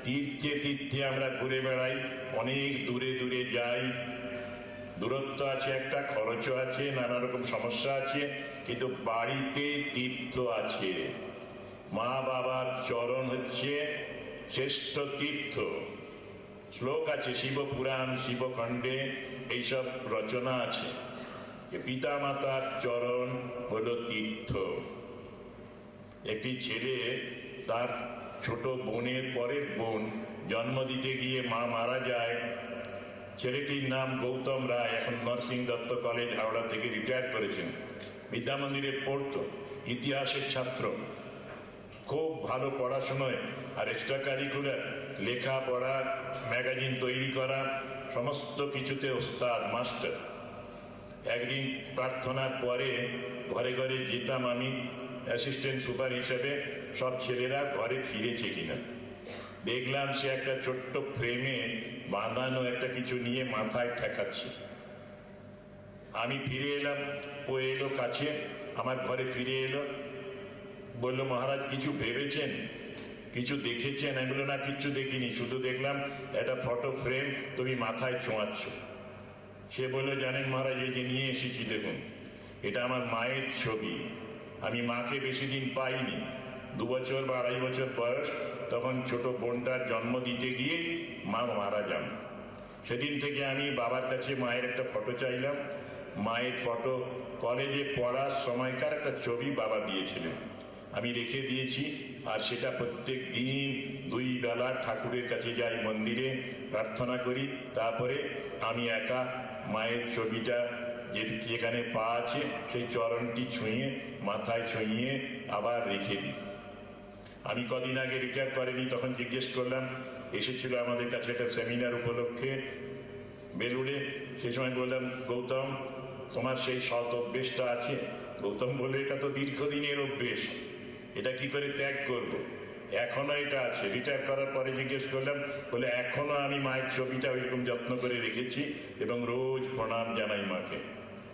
তীর্থে তীর্থে আমরা ঘুরে বেড়াই, অনেক দূরে দূরে যাই, দূরত্ব আছে, একটা খরচও আছে, নানা রকম সমস্যা আছে, কিন্তু বাড়িতে তীর্থ আছে। মা বাবার চরণ হচ্ছে শ্রেষ্ঠ তীর্থ। শ্লোক আছে, শিবপুরাণ, শিবখণ্ডে এইসব রচনা আছে। পিতা মাতার চরণ হলো তীর্থ। একটি ছেলে তার ছোট বোনের পরের বোন জন্ম দিতে গিয়ে মা মারা যায়। ছেলেটির নাম গৌতম রায়, এখন নরসিং দত্ত কলেজ হাওড়া থেকে রিটায়ার করেছেন। বিদ্যা মন্দিরে পড়তো, ইতিহাসের ছাত্র, খুব ভালো পড়াশোনায় আর এক্সট্রা কারিকুলার, লেখাপড়া, ম্যাগাজিন তৈরি করা, সমস্ত কিছুতে ওস্তাদ, মাস্টার। একদিন প্রার্থনার পরে ঘরে ঘরে যেতাম আমি অ্যাসিস্ট্যান্ট সুপার হিসেবে, সব ছেলেরা ঘরে ফিরেছে কিনা। দেখলাম সে একটা ছোট্ট ফ্রেমে বাঁধানো একটা কিছু নিয়ে মাথায় ঠেকাচ্ছে। আমি ফিরে এলাম, ও এলো কাছে, আমার ঘরে ফিরে এলো, বলল, মহারাজ কিছু ভেবেছেন, কিছু দেখেছেন? আমি বললাম, না কিচ্ছু দেখিনি, শুধু দেখলাম একটা ফটো ফ্রেম, তুমি মাথায় ছোঁয়াচ্ছ। সে বলল, জানেন মহারাজ, এই যে নিয়ে এসেছি দেখুন, এটা আমার মায়ের ছবি। আমি মাকে বেশি দিন পাইনি, 2 বছর বা 2.5 বছর বয়স, তখন ছোট বোনটার জন্ম দিতে গিয়ে মা মারা যান। সেদিন থেকে আমি বাবার কাছে মায়ের একটা ফটো চাইলাম। মায়ের ফটো, কলেজে পড়ার সময়কার একটা ছবি বাবা দিয়েছিলেন, আমি রেখে দিয়েছি। আর সেটা প্রত্যেক দিন 2 বেলা ঠাকুরের কাছে যাই, মন্দিরে প্রার্থনা করি, তারপরে আমি একা মায়ের ছবিটা যেখানে পা আছে সেই চরণটি ছুঁয়ে, মাথায় ছুঁয়ে আবার রেখে দিই। আমি কদিন আগে রিটায়ার করেনি, তখন জিজ্ঞেস করলাম, এসেছিল আমাদের কাছে একটা সেমিনার উপলক্ষে বেলুড়ে। সে সময় বললাম, গৌতম তোমার সেই সৎ অভ্যেসটা আছে? গৌতম বলে, এটা তো দীর্ঘদিনের অভ্যেস, এটা কি করে ত্যাগ করব? এখনো এটা আছে। রিটায়ার করার পরে জিজ্ঞেস করলাম, বলে এখনো আমি মায়ের ছবিটা ওইরকম যত্ন করে রেখেছি এবং রোজ প্রণাম জানাই মাকে।